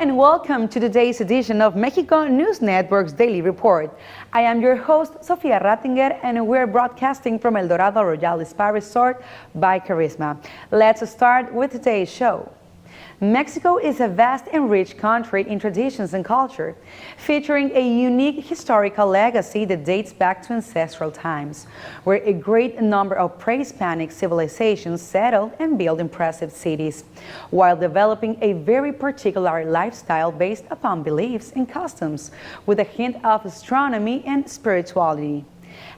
and welcome to today's edition of Mexico News Network's Daily Report. I am your host, Sofia Rattinger, and we're broadcasting from El Dorado Royal Spa Resort by Carisma. Let's start with today's show. Mexico is a vast and rich country in traditions and culture, featuring a unique historical legacy that dates back to ancestral times, where a great number of pre-Hispanic civilizations settled and built impressive cities, while developing a very particular lifestyle based upon beliefs and customs, with a hint of astronomy and spirituality.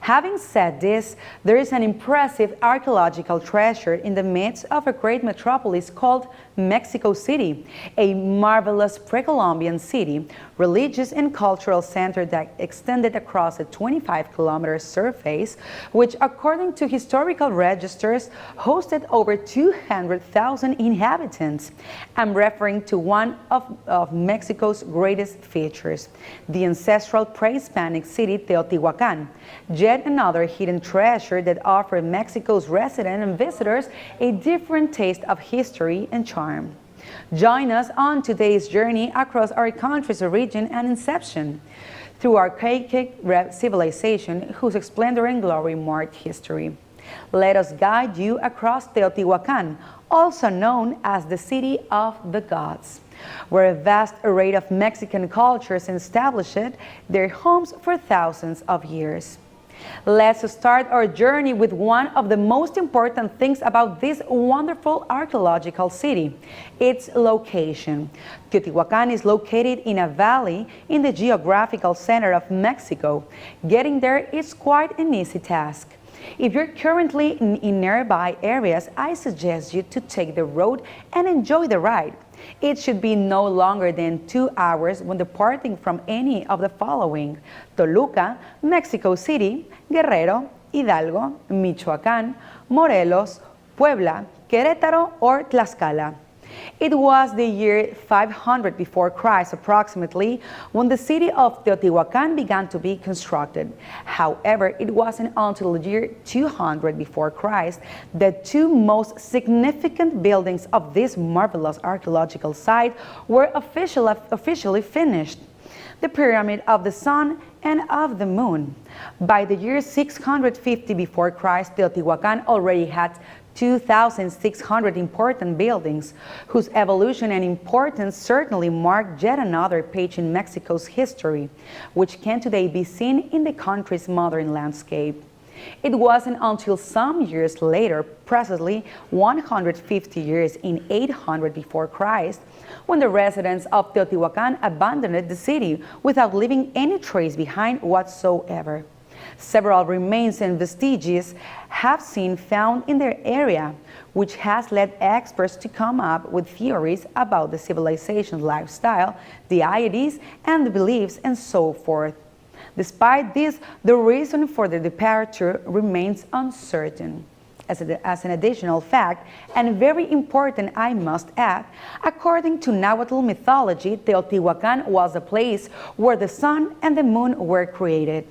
Having said this, there is an impressive archaeological treasure in the midst of a great metropolis called Mexico City, a marvelous pre-Columbian city, religious and cultural center that extended across a 25-kilometer surface, which, according to historical registers, hosted over 200,000 inhabitants. I'm referring to one of Mexico's greatest features, the ancestral pre-Hispanic city Teotihuacan, yet another hidden treasure that offered Mexico's residents and visitors a different taste of history and charm. Join us on today's journey across our country's origin and inception, through archaic civilization whose splendor and glory marked history. Let us guide you across Teotihuacan, also known as the City of the Gods, where a vast array of Mexican cultures established their homes for thousands of years. Let's start our journey with one of the most important things about this wonderful archaeological city, its location. Teotihuacan is located in a valley in the geographical center of Mexico. Getting there is quite an easy task. If you're currently in nearby areas, I suggest you to take the road and enjoy the ride. It should be no longer than 2 hours when departing from any of the following: Toluca, Mexico City, Guerrero, Hidalgo, Michoacán, Morelos, Puebla, Querétaro, or Tlaxcala. It was the year 500 before Christ approximately when the city of Teotihuacan began to be constructed. However, it wasn't until the year 200 before Christ that two most significant buildings of this marvelous archaeological site were officially finished: the Pyramid of the Sun and of the Moon. By the year 650 before Christ, Teotihuacan already had 2,600 important buildings, whose evolution and importance certainly mark yet another page in Mexico's history, which can today be seen in the country's modern landscape. It wasn't until some years later, precisely 150 years in 800 before Christ, when the residents of Teotihuacan abandoned the city without leaving any trace behind whatsoever. Several remains and vestiges have been found in their area, which has led experts to come up with theories about the civilization's lifestyle, the deities, and the beliefs, and so forth. Despite this, the reason for the departure remains uncertain. As an additional fact, and very important I must add, according to Nahuatl mythology, Teotihuacan was a place where the sun and the moon were created.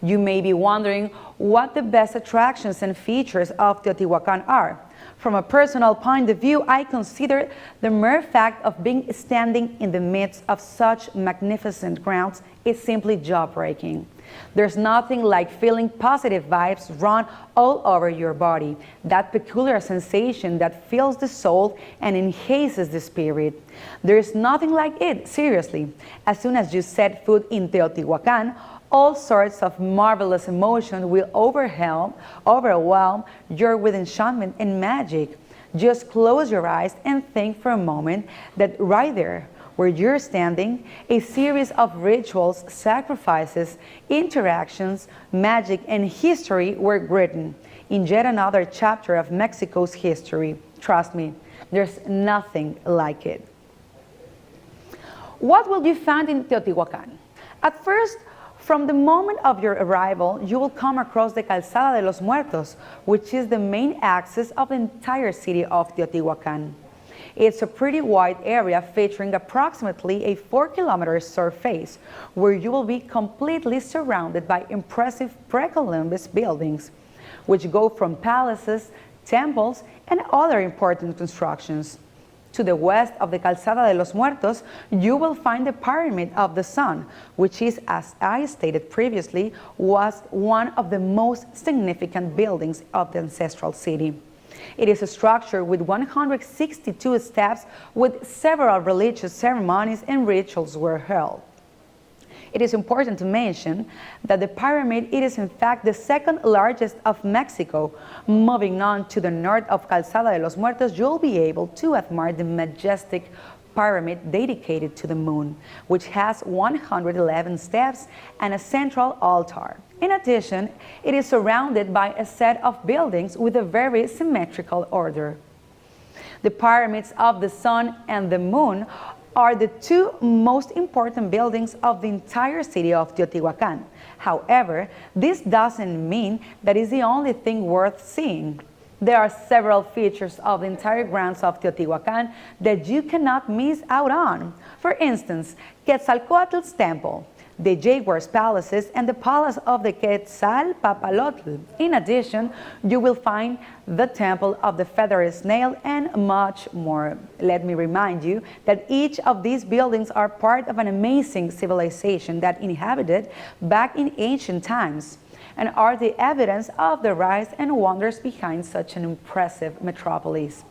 You may be wondering what the best attractions and features of Teotihuacan are. From a personal point of view, I consider the mere fact of being standing in the midst of such magnificent grounds is simply jaw-breaking. There's nothing like feeling positive vibes run all over your body, that peculiar sensation that fills the soul and enhances the spirit. There's nothing like it, seriously. As soon as you set foot in Teotihuacan, all sorts of marvelous emotions will overwhelm you with enchantment and magic. Just close your eyes and think for a moment that right there, where you're standing, a series of rituals, sacrifices, interactions, magic, and history were written in yet another chapter of Mexico's history. Trust me, there's nothing like it. What will you find in Teotihuacan? At first, from the moment of your arrival, you will come across the Calzada de los Muertos, which is the main axis of the entire city of Teotihuacan. It's a pretty wide area featuring approximately a 4-kilometer surface, where you will be completely surrounded by impressive pre-Columbus buildings, which go from palaces, temples, and other important constructions. To the west of the Calzada de los Muertos, you will find the Pyramid of the Sun, which is, as I stated previously, was one of the most significant buildings of the ancestral city. It is a structure with 162 steps, with several religious ceremonies and rituals were held. It is important to mention that the pyramid it is in fact the second largest of Mexico. Moving on to the north of Calzada de los Muertos, you'll be able to admire the majestic pyramid dedicated to the moon, which has 111 steps and a central altar. In addition, it is surrounded by a set of buildings with a very symmetrical order. The pyramids of the sun and the moon are the two most important buildings of the entire city of Teotihuacan. However, this doesn't mean that it's the only thing worth seeing. There are several features of the entire grounds of Teotihuacan that you cannot miss out on. For instance, Quetzalcoatl's temple, the Jaguar's palaces, and the palace of the Quetzalpapalotl. In addition, you will find the temple of the feathered snail and much more. Let me remind you that each of these buildings are part of an amazing civilization that inhabited back in ancient times and are the evidence of the rise and wonders behind such an impressive metropolis.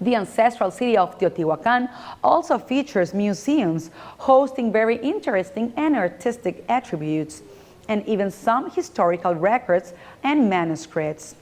The ancestral city of Teotihuacan also features museums hosting very interesting and artistic attributes, and even some historical records and manuscripts.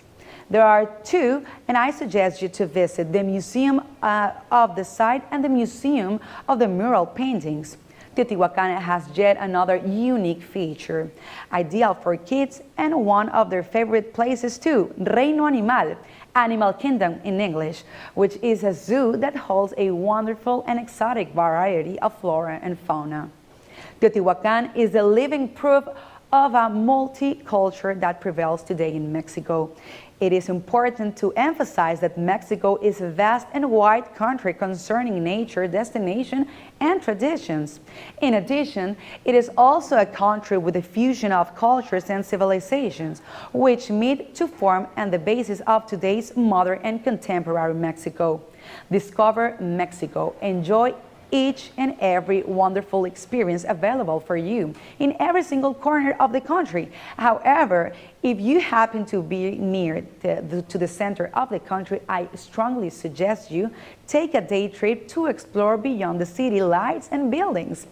There are two, and I suggest you to visit the Museum of the Site and the Museum of the Mural Paintings. Teotihuacan has yet another unique feature, ideal for kids and one of their favorite places too, Reino Animal, Animal Kingdom in English, which is a zoo that holds a wonderful and exotic variety of flora and fauna. Teotihuacan is the living proof of a multicultural that prevails today in Mexico. It is important to emphasize that Mexico is a vast and wide country concerning nature, destination, and traditions. In addition, it is also a country with a fusion of cultures and civilizations, which meet to form and the basis of today's modern and contemporary Mexico. Discover Mexico. Enjoy each and every wonderful experience available for you in every single corner of the country. However, if you happen to be near to the center of the country, I strongly suggest you take a day trip to explore beyond the city lights and buildings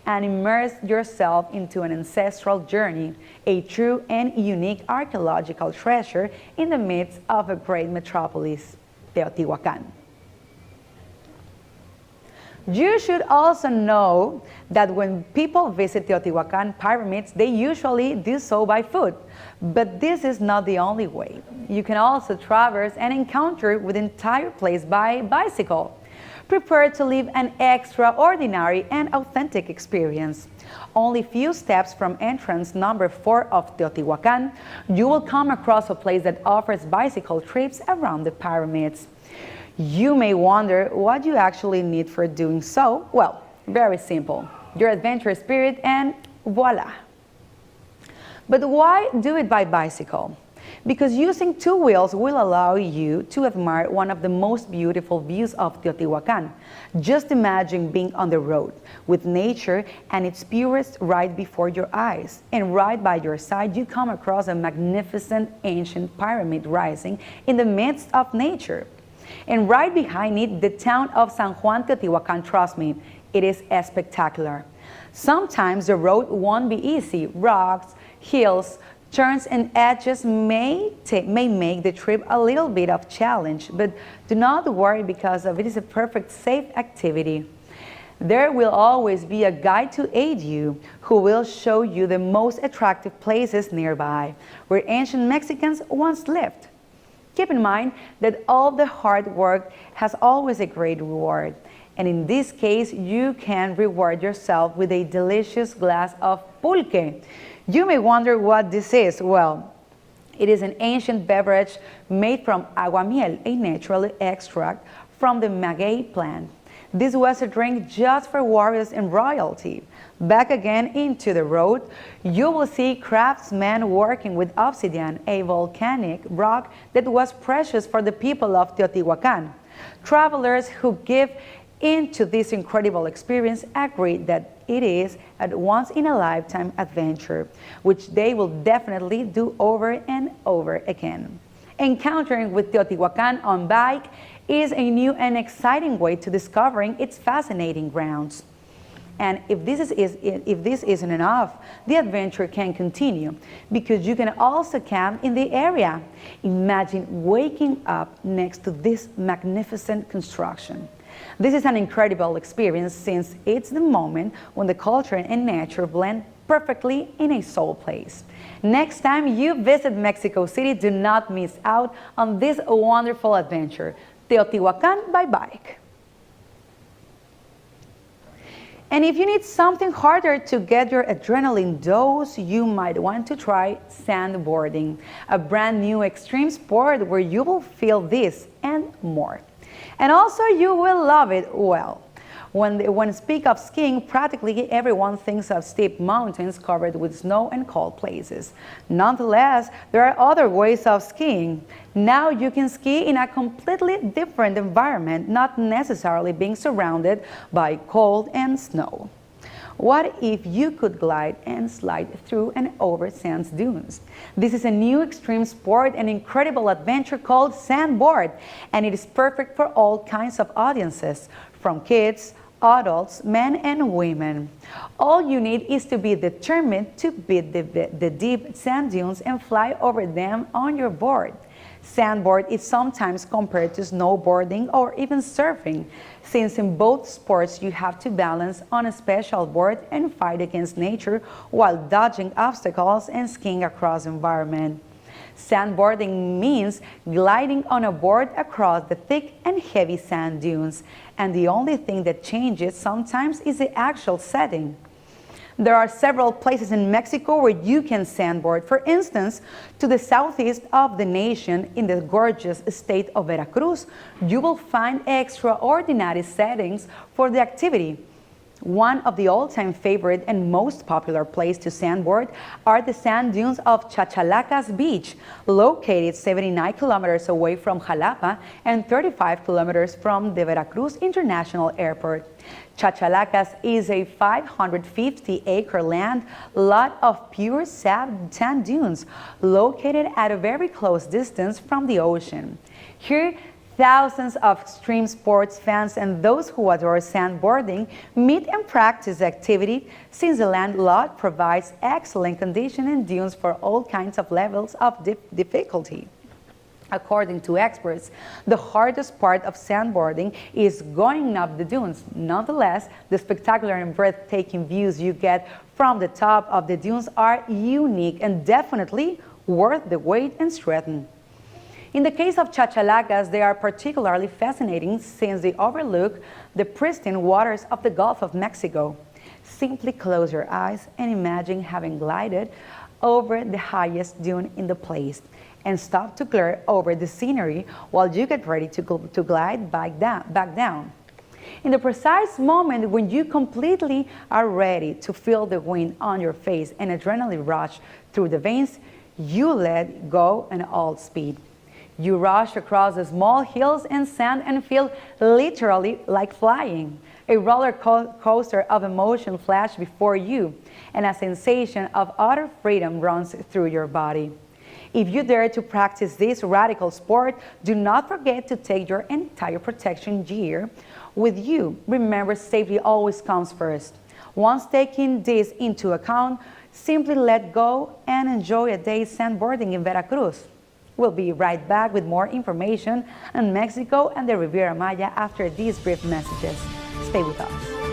and immerse yourself into an ancestral journey, a true and unique archaeological treasure in the midst of a great metropolis, Teotihuacan. You should also know that when people visit Teotihuacan pyramids, they usually do so by foot. But this is not the only way. You can also traverse and encounter with the entire place by bicycle. Prepare to live an extraordinary and authentic experience. Only few steps from entrance number 4 of Teotihuacan, you will come across a place that offers bicycle trips around the pyramids. You may wonder what you actually need for doing so. Well, very simple. Your adventure spirit and voila. But why do it by bicycle? Because using two wheels will allow you to admire one of the most beautiful views of Teotihuacan. Just imagine being on the road with nature and its purest right before your eyes. And right by your side, you come across a magnificent ancient pyramid rising in the midst of nature. And right behind it, the town of San Juan Teotihuacan. Trust me, it is spectacular. Sometimes the road won't be easy. Rocks, hills, turns and edges may make the trip a little bit of challenge, but do not worry because it is a perfect safe activity. There will always be a guide to aid you who will show you the most attractive places nearby where ancient Mexicans once lived. Keep in mind that all the hard work has always a great reward. And in this case, you can reward yourself with a delicious glass of pulque. You may wonder what this is. Well, it is an ancient beverage made from aguamiel, a natural extract from the maguey plant. This was a drink just for warriors and royalty. Back again into the road, you will see craftsmen working with obsidian, a volcanic rock that was precious for the people of Teotihuacan. Travelers who give into this incredible experience agree that it is a once-in-a-lifetime adventure, which they will definitely do over and over again. Encountering with Teotihuacan on bike is a new and exciting way to discovering its fascinating grounds. And if this isn't enough, the adventure can continue because you can also camp in the area. Imagine waking up next to this magnificent construction. This is an incredible experience since it's the moment when the culture and nature blend perfectly in a sole place. Next time you visit Mexico City, do not miss out on this wonderful adventure, Teotihuacan by bike. And if you need something harder to get your adrenaline dose, you might want to try sandboarding, a brand new extreme sport where you will feel this and more. And also you will love it well. When speak of skiing, practically everyone thinks of steep mountains covered with snow and cold places. Nonetheless, there are other ways of skiing. Now you can ski in a completely different environment, not necessarily being surrounded by cold and snow. What if you could glide and slide through and over sand dunes? This is a new extreme sport and incredible adventure called sandboard, and it is perfect for all kinds of audiences, from kids, adults, men and women. All you need is to be determined to beat the deep sand dunes and fly over them on your board. Sandboard is sometimes compared to snowboarding or even surfing, since in both sports you have to balance on a special board and fight against nature while dodging obstacles and skiing across the environment. Sandboarding means gliding on a board across the thick and heavy sand dunes, and the only thing that changes sometimes is the actual setting. There are several places in Mexico where you can sandboard. For instance, to the southeast of the nation, in the gorgeous state of Veracruz, you will find extraordinary settings for the activity. One of the all-time favorite and most popular places to sandboard are the sand dunes of Chachalacas Beach, located 79 kilometers away from Jalapa and 35 kilometers from the Veracruz International Airport. Chachalacas is a 550-acre land lot of pure sand dunes located at a very close distance from the ocean. Here, thousands of extreme sports fans and those who adore sandboarding meet and practice the activity, since the land lot provides excellent conditions and dunes for all kinds of levels of difficulty. According to experts, the hardest part of sandboarding is going up the dunes. Nonetheless, the spectacular and breathtaking views you get from the top of the dunes are unique and definitely worth the wait and strength. In the case of Chachalacas, they are particularly fascinating since they overlook the pristine waters of the Gulf of Mexico. Simply close your eyes and imagine having glided over the highest dune in the place, and stop to glare over the scenery while you get ready to glide back down. In the precise moment when you completely are ready to feel the wind on your face and adrenaline rush through the veins, you let go at all speed. You rush across the small hills and sand and feel literally like flying. A roller coaster of emotion flashes before you, and a sensation of utter freedom runs through your body. If you dare to practice this radical sport, do not forget to take your entire protection gear with you. Remember, safety always comes first. Once taking this into account, simply let go and enjoy a day sandboarding in Veracruz. We'll be right back with more information on Mexico and the Riviera Maya after these brief messages. Stay with us.